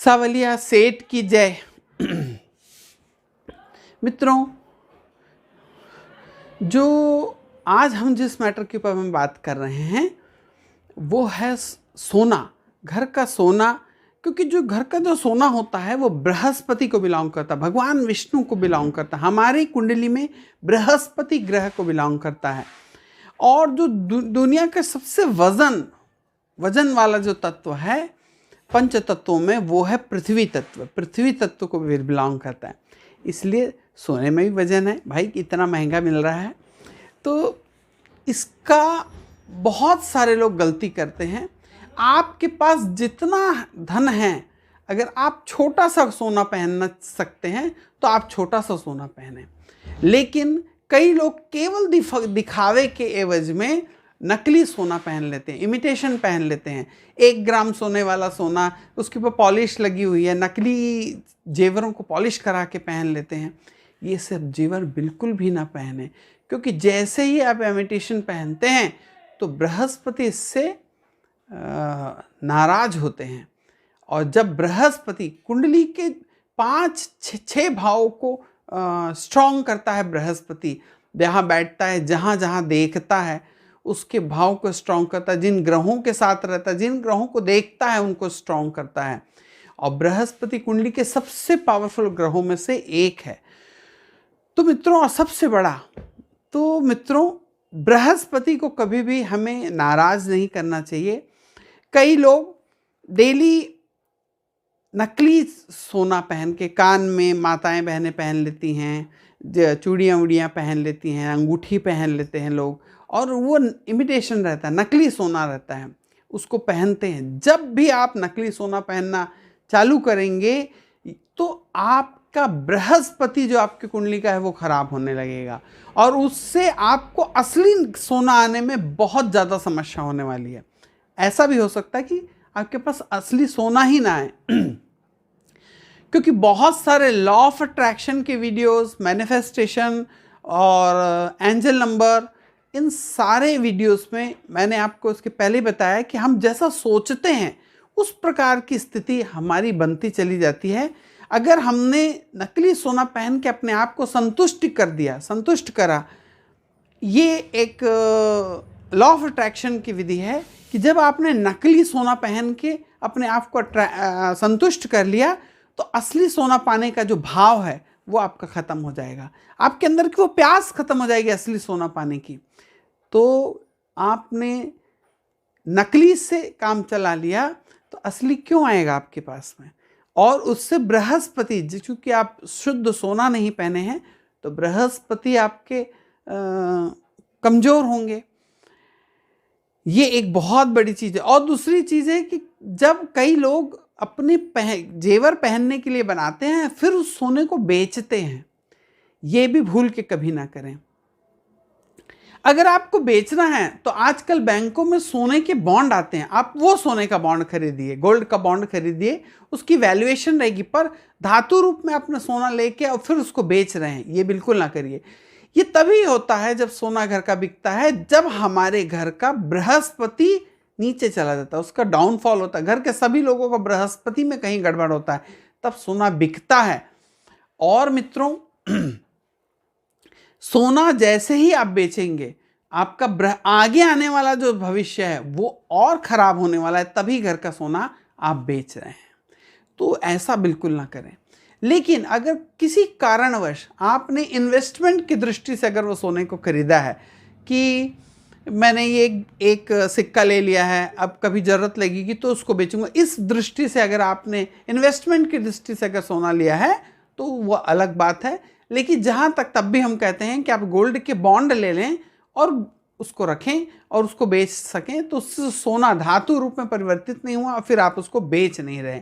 सावलिया सेठ की जय। मित्रों, जो आज हम जिस मैटर के ऊपर हम बात कर रहे हैं वो है सोना, घर का सोना। क्योंकि जो घर का जो सोना होता है वो बृहस्पति को बिलोंग करता है, भगवान विष्णु को बिलोंग करता है, हमारी कुंडली में बृहस्पति ग्रह को बिलोंग करता है। और जो दुनिया का सबसे वजन वाला जो तत्व है पंच तत्वों में वो है पृथ्वी तत्व। पृथ्वी तत्व को बिलोंग करता है, इसलिए सोने में भी वजन है। भाई इतना महंगा मिल रहा है, तो इसका बहुत सारे लोग गलती करते हैं। आपके पास जितना धन है, अगर आप छोटा सा सोना पहनना सकते हैं तो आप छोटा सा सोना पहने। लेकिन कई लोग केवल दिखावे के एवज में नकली सोना पहन लेते हैं, इमिटेशन पहन लेते हैं। 1 ग्राम सोने वाला सोना, उसके ऊपर पॉलिश लगी हुई है, नकली जेवरों को पॉलिश करा के पहन लेते हैं। ये सब जेवर बिल्कुल भी ना पहने, क्योंकि जैसे ही आप इमिटेशन पहनते हैं तो बृहस्पति इससे नाराज होते हैं। और जब बृहस्पति कुंडली के 5-6 भावों को स्ट्रॉन्ग करता है, बृहस्पति जहाँ बैठता है, जहाँ जहाँ देखता है उसके भाव को स्ट्रॉन्ग करता है, जिन ग्रहों के साथ रहता है, जिन ग्रहों को देखता है उनको स्ट्रॉन्ग करता है। और बृहस्पति कुंडली के सबसे पावरफुल ग्रहों में से एक है। तो मित्रों, सबसे बड़ा, तो मित्रों बृहस्पति को कभी भी हमें नाराज नहीं करना चाहिए। कई लोग डेली नकली सोना पहन के, कान में माताएं बहनें पहन लेती हैं, चूड़ियाँ उड़ियाँ पहन लेती हैं, अंगूठी पहन लेते हैं लोग, और वो इमिटेशन रहता है, नकली सोना रहता है, उसको पहनते हैं। जब भी आप नकली सोना पहनना चालू करेंगे तो आपका बृहस्पति जो आपकी कुंडली का है वो खराब होने लगेगा, और उससे आपको असली सोना आने में बहुत ज़्यादा समस्या होने वाली है। ऐसा भी हो सकता है कि आपके पास असली सोना ही ना आए, क्योंकि बहुत सारे लॉ ऑफ अट्रैक्शन के वीडियोस, मैनिफेस्टेशन और एंजल नंबर, इन सारे वीडियोस में मैंने आपको इसके पहले बताया कि हम जैसा सोचते हैं उस प्रकार की स्थिति हमारी बनती चली जाती है। अगर हमने नकली सोना पहन के अपने आप को संतुष्ट करा, ये एक लॉ ऑफ अट्रैक्शन की विधि है कि जब आपने नकली सोना पहन के अपने आप को संतुष्ट कर लिया तो असली सोना पाने का जो भाव है वो आपका ख़त्म हो जाएगा, आपके अंदर की वो प्यास ख़त्म हो जाएगी असली सोना पाने की। तो आपने नकली से काम चला लिया तो असली क्यों आएगा आपके पास में। और उससे बृहस्पति, चूँकि आप शुद्ध सोना नहीं पहने हैं तो बृहस्पति आपके कमज़ोर होंगे। ये एक बहुत बड़ी चीज़ है। और दूसरी चीज़ है कि जब कई लोग अपने जेवर पहनने के लिए बनाते हैं फिर उस सोने को बेचते हैं, ये भी भूल के कभी ना करें। अगर आपको बेचना है तो आजकल बैंकों में सोने के बॉन्ड आते हैं, आप वो सोने का बॉन्ड खरीदिए, गोल्ड का बॉन्ड खरीदिए, उसकी वैल्यूएशन रहेगी, पर धातु रूप में अपना सोना लेके और फिर उसको बेच रहे हैं, ये बिल्कुल ना करिए। ये तभी होता है जब सोना घर का बिकता है, जब हमारे घर का बृहस्पति नीचे चला जाता है, उसका डाउनफॉल होता है, घर के सभी लोगों का बृहस्पति में कहीं गड़बड़ होता है, तब सोना बिकता है। और मित्रों, सोना जैसे ही आप बेचेंगे आपका आगे आने वाला जो भविष्य है वो और खराब होने वाला है, तभी घर का सोना आप बेच रहे हैं। तो ऐसा बिल्कुल ना करें। लेकिन अगर किसी कारणवश आपने इन्वेस्टमेंट की दृष्टि से अगर वो सोने को खरीदा है कि मैंने ये एक सिक्का ले लिया है, अब कभी ज़रूरत लगेगी तो उसको बेचूंगा, इस दृष्टि से अगर आपने इन्वेस्टमेंट की दृष्टि से अगर सोना लिया है तो वो अलग बात है। लेकिन जहाँ तक, तब भी हम कहते हैं कि आप गोल्ड के बॉन्ड ले लें और उसको रखें और उसको बेच सकें, तो उससे सोना धातु रूप में परिवर्तित नहीं हुआ और फिर आप उसको बेच नहीं रहे।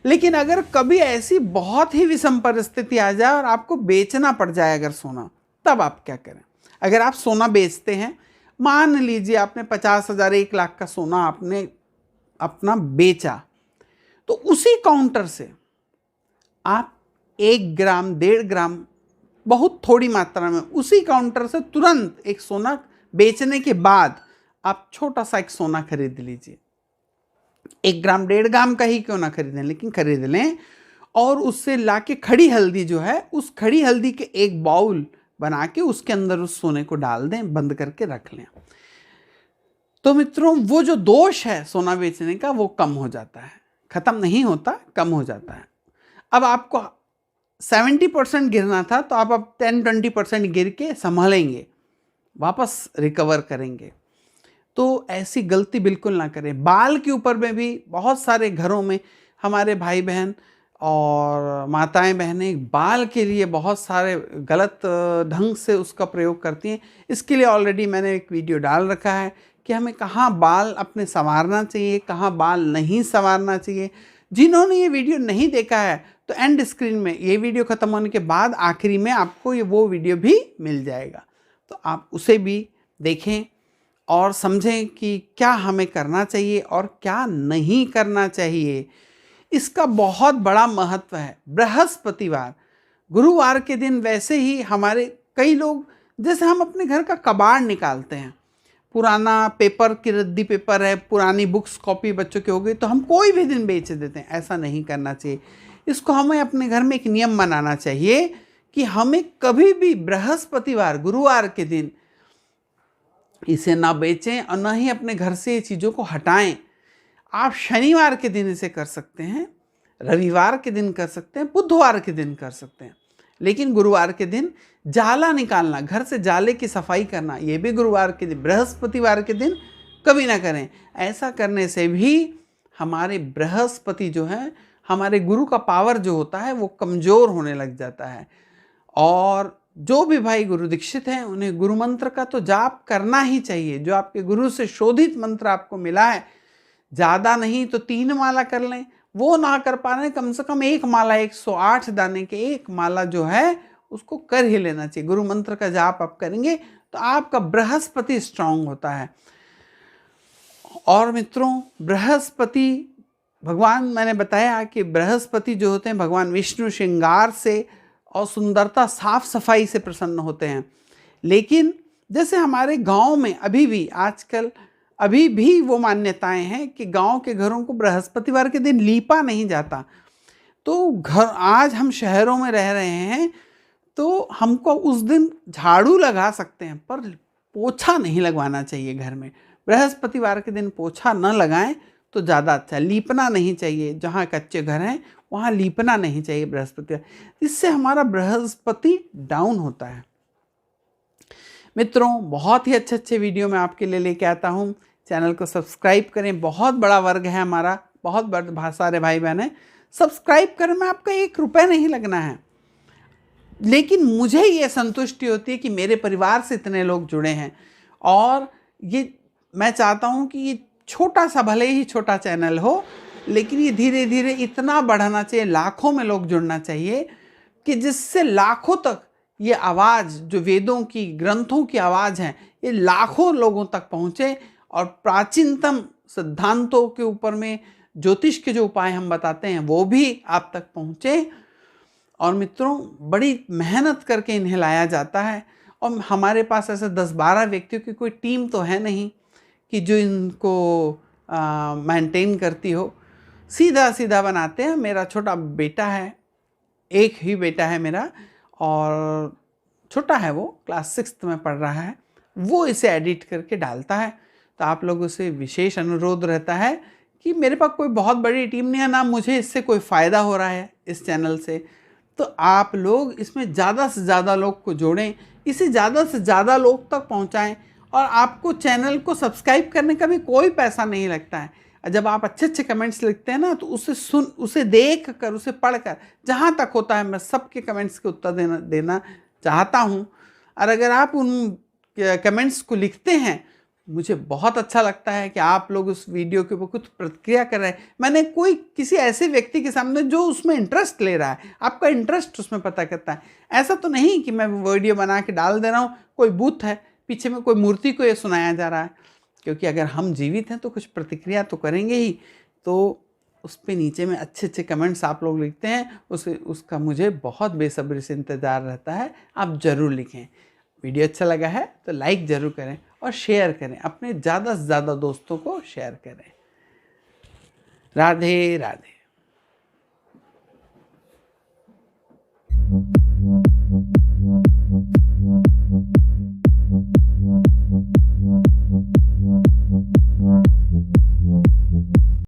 लेकिन अगर कभी ऐसी बहुत ही विषम परिस्थिति आ जाए और आपको बेचना पड़ जाए अगर सोना, तब आप क्या करें। अगर आप सोना बेचते हैं, मान लीजिए आपने 50,000 1 लाख का सोना आपने अपना बेचा, तो उसी काउंटर से आप 1 ग्राम 1.5 ग्राम, बहुत थोड़ी मात्रा में, उसी काउंटर से तुरंत एक सोना बेचने के बाद आप छोटा सा एक सोना खरीद लीजिए। 1 ग्राम 1.5 ग्राम का ही क्यों ना खरीदें, लेकिन खरीद लें और उससे लाके खड़ी हल्दी जो है, उस खड़ी हल्दी के एक बाउल बना के उसके अंदर उस सोने को डाल दें, बंद करके रख लें। तो मित्रों, वो जो दोष है सोना बेचने का वो कम हो जाता है, खत्म नहीं होता, कम हो जाता है। अब आपको 70% गिरना था तो आप अब 10-20% गिर के संभालेंगे, वापस रिकवर करेंगे। तो ऐसी गलती बिल्कुल ना करें। बाल के ऊपर में भी बहुत सारे घरों में हमारे भाई बहन और माताएं बहनें बाल के लिए बहुत सारे गलत ढंग से उसका प्रयोग करती हैं। इसके लिए ऑलरेडी मैंने एक वीडियो डाल रखा है कि हमें कहाँ बाल अपने संवारना चाहिए, कहाँ बाल नहीं संवारना चाहिए। जिन्होंने ये वीडियो नहीं देखा है तो एंड स्क्रीन में ये वीडियो ख़त्म होने के बाद आखिरी में आपको वो वीडियो भी मिल जाएगा, तो आप उसे भी देखें और समझें कि क्या हमें करना चाहिए और क्या नहीं करना चाहिए। इसका बहुत बड़ा महत्व है। बृहस्पतिवार, गुरुवार के दिन वैसे ही हमारे कई लोग, जैसे हम अपने घर का कबाड़ निकालते हैं, पुराना पेपर की रद्दी पेपर है, पुरानी बुक्स कॉपी बच्चों की हो गई तो हम कोई भी दिन बेच देते हैं। ऐसा नहीं करना चाहिए। इसको हमें अपने घर में एक नियम बनाना चाहिए कि हमें कभी भी बृहस्पतिवार, गुरुवार के दिन इसे ना बेचें और ना ही अपने घर से ये चीज़ों को हटाएं। आप शनिवार के दिन इसे कर सकते हैं, रविवार के दिन कर सकते हैं, बुधवार के दिन कर सकते हैं, लेकिन गुरुवार के दिन जाला निकालना, घर से जाले की सफाई करना, ये भी गुरुवार के दिन, बृहस्पतिवार के दिन कभी ना करें। ऐसा करने से भी हमारे बृहस्पति जो है, हमारे गुरु का पावर जो होता है वो कमज़ोर होने लग जाता है। और जो भी भाई गुरु दीक्षित हैं उन्हें गुरु मंत्र का तो जाप करना ही चाहिए। जो आपके गुरु से शोधित मंत्र आपको मिला है, ज़्यादा नहीं तो 3 माला कर लें। वो ना कर पा रहे कम से कम 1 माला, 108 दाने के 1 माला जो है उसको कर ही लेना चाहिए। गुरु मंत्र का जाप आप करेंगे तो आपका बृहस्पति स्ट्रांग होता है। और मित्रों, बृहस्पति भगवान, मैंने बताया कि बृहस्पति जो होते हैं भगवान विष्णु श्रृंगार से और सुंदरता, साफ सफाई से प्रसन्न होते हैं। लेकिन जैसे हमारे गांव में अभी भी आजकल अभी भी वो मान्यताएं हैं कि गांव के घरों को बृहस्पतिवार के दिन लीपा नहीं जाता। तो घर, आज हम शहरों में रह रहे हैं तो हमको उस दिन झाड़ू लगा सकते हैं पर पोछा नहीं लगवाना चाहिए घर में। बृहस्पतिवार के दिन पोछा न लगाएं तो ज़्यादा अच्छा। लीपना नहीं चाहिए, जहाँ कच्चे घर हैं वहाँ लीपना नहीं चाहिए बृहस्पतिवार, इससे हमारा बृहस्पति डाउन होता है। मित्रों, बहुत ही अच्छे अच्छे वीडियो मैं आपके लिए लेके आता हूँ। चैनल को सब्सक्राइब करें। बहुत बड़ा वर्ग है हमारा, बहुत सारे भाई बहन हैं। सब्सक्राइब करने में आपका 1 रुपये नहीं लगना है, लेकिन मुझे ये संतुष्टि होती है कि मेरे परिवार से इतने लोग जुड़े हैं। और ये मैं चाहता हूँ कि ये छोटा सा, भले ही छोटा चैनल हो, लेकिन ये धीरे धीरे इतना बढ़ना चाहिए, लाखों में लोग जुड़ना चाहिए कि जिससे लाखों तक ये आवाज़, जो वेदों की, ग्रंथों की आवाज़ है, ये लाखों लोगों तक पहुँचे और प्राचीनतम सिद्धांतों के ऊपर में ज्योतिष के जो उपाय हम बताते हैं वो भी आप तक पहुँचे। और मित्रों, बड़ी मेहनत करके इन्हें लाया जाता है और हमारे पास ऐसे 10-12 व्यक्तियों की कोई टीम तो है नहीं कि जो इनको मेंटेन करती हो। सीधा सीधा बनाते हैं। मेरा छोटा बेटा है, एक ही बेटा है मेरा, और छोटा है, वो क्लास 6th में पढ़ रहा है। वो इसे एडिट करके डालता है। तो आप लोगों से विशेष अनुरोध रहता है कि मेरे पास कोई बहुत बड़ी टीम नहीं है, ना मुझे इससे कोई फ़ायदा हो रहा है इस चैनल से, तो आप लोग इसमें ज़्यादा से ज़्यादा लोग को जोड़ें, इसे ज़्यादा से ज़्यादा लोग तक पहुंचाएं। और आपको चैनल को सब्सक्राइब करने का भी कोई पैसा नहीं लगता है। जब आप अच्छे अच्छे कमेंट्स लिखते हैं ना, तो उसे देख कर, उसे पढ़ कर, जहाँ तक होता है मैं सबके कमेंट्स के उत्तर देना चाहता हूँ। और अगर आप उन कमेंट्स को लिखते हैं, मुझे बहुत अच्छा लगता है कि आप लोग उस वीडियो के ऊपर कुछ प्रतिक्रिया कर रहे हैं। मैंने कोई किसी ऐसे व्यक्ति के सामने जो उसमें इंटरेस्ट ले रहा है, आपका इंटरेस्ट उसमें पता करता है। ऐसा तो नहीं कि मैं वीडियो बना के डाल दे रहा हूँ, कोई बुत है पीछे में, कोई मूर्ति को ये सुनाया जा रहा है। क्योंकि अगर हम जीवित हैं तो कुछ प्रतिक्रिया तो करेंगे ही। तो उस पर नीचे में अच्छे अच्छे कमेंट्स आप लोग लिखते हैं, उसका मुझे बहुत बेसब्री से इंतज़ार रहता है। आप ज़रूर लिखें। वीडियो अच्छा लगा है तो लाइक ज़रूर करें और शेयर करें, अपने ज़्यादा से ज़्यादा दोस्तों को शेयर करें। राधे राधे।